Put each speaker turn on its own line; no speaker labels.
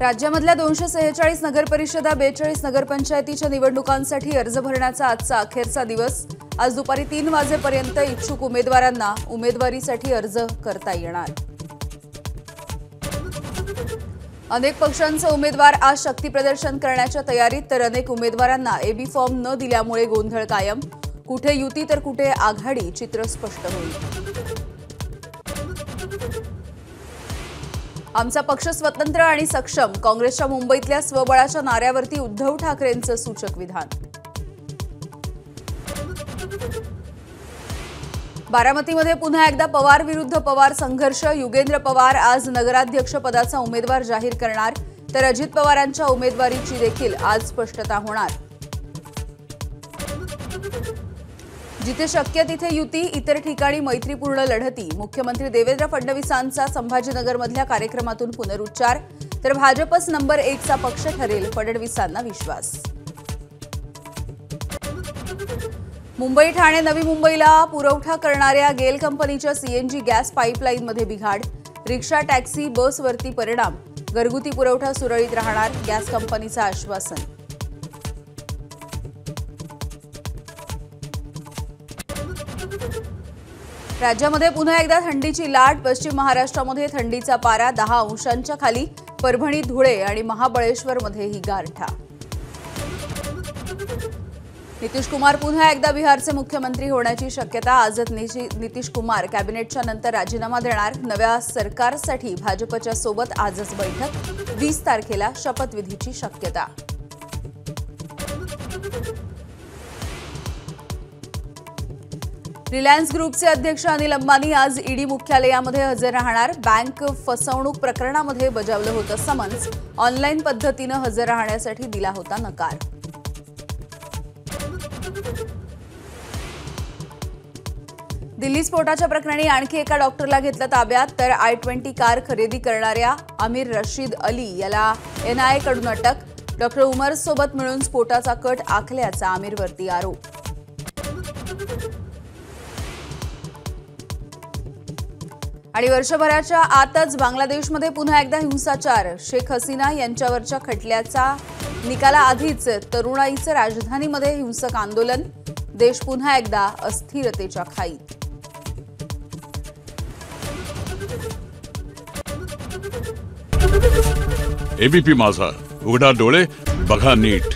राज्यामधल्या 246 नगरपरिषदा 42 नगरपंचायतीच्या निवडणुकांसाठी अर्ज भरण्याचा आजचा अखेरचा दिवस। आज दुपारी 3 वाजेपर्यंत इच्छुक उमेदवारांना उमेदवारीसाठी अर्ज करता येणार। अनेक पक्षांचे उमेदवार आज शक्तीप्रदर्शन करण्याच्या तयारीत, तर अनेक उमेदवारांना एबी फॉर्म न दिल्यामुळे गोंधळ कायम। कुठे युती तर कुठे आघाडी, चित्र स्पष्ट होईल। आमचा पक्ष स्वतंत्र आणि सक्षम, काँग्रेसच्या मुंबईतल्या स्वबळाच्या नाऱ्यावरती उद्धव ठाकरेंचं सूचक विधान। बारामतीमध्ये पुन्हा एकदा पवार विरुद्ध पवार संघर्ष। युगेंद्र पवार आज नगराध्यक्ष पदाचा उमेदवार जाहीर करणार, तर अजित पवारांच्या उमेदवारीची देखील आज स्पष्टता होणार। जिथे शक्य तिथे युती, इतर ठिकाणी मैत्रीपूर्ण लढती। मुख्यमंत्री देवेंद्र फडणवीसांचा संभाजीनगरमधल्या कार्यक्रमातून पुनरुच्चार, तर भाजपच नंबर 1 चा पक्ष ठरेल, फडणवीसांना विश्वास। मुंबई ठाणे नवी मुंबईला पुरवठा करणाऱ्या गेल कंपनीच्या सीएनजी गॅस पाईपलाईनमध्ये बिघाड। रिक्षा, टॅक्सी, बसवरती परिणाम। घरगुती पुरवठा सुरळीत राहणार, गॅस कंपनीचं आश्वासन। राज्यामध्ये पुन्हा एकदा थंडीची लाट। पश्चिम महाराष्ट्रामध्ये थंडीचा पारा 10 अंशांच्या खाली। परभणी, धुळे आणि महाबळेश्वरमध्येही गारठा। नितीश कुमार पुन्हा एकदा बिहारचे मुख्यमंत्री होण्याची शक्यता। आजच नितीश कुमार कॅबिनेटच्या नंतर राजीनामा देणार। नव्या सरकारसाठी भाजपच्या सोबत आजच बैठक। 20 तारखेला शपथविधीची शक्यता। रिलायन्स ग्रुपचे अध्यक्ष अनिल अंबानी आज ईडी मुख्यालयामध्ये हजर राहणार। बँक फसवणूक प्रकरणामध्ये बजावलं होतं समन्स। ऑनलाईन पद्धतीनं हजर राहण्यासाठी दिला होता नकार। दिल्ली स्फोटाच्या प्रकरणी आणखी एका डॉक्टरला घेतलं ताब्यात, तर i20 कार खरेदी करणाऱ्या आमिर रशीद अली याला एनआयए कडून अटक। डॉक्टर उमर सोबत मिळून स्फोटाचा कट आखल्याचा आमिरवरती आरोप। आणि वर्षभराच्या आतच बांगलादेशमध्ये पुन्हा एकदा हिंसाचार। शेख हसीना यांच्यावरच्या खटल्याचा निकालाआधीच तरुणाईचं राजधानीमध्ये हिंसक आंदोलन। देश पुन्हा एकदा अस्थिरतेच्या खाईत।
एबीपी माझा, उघडा डोळे बघा नीट।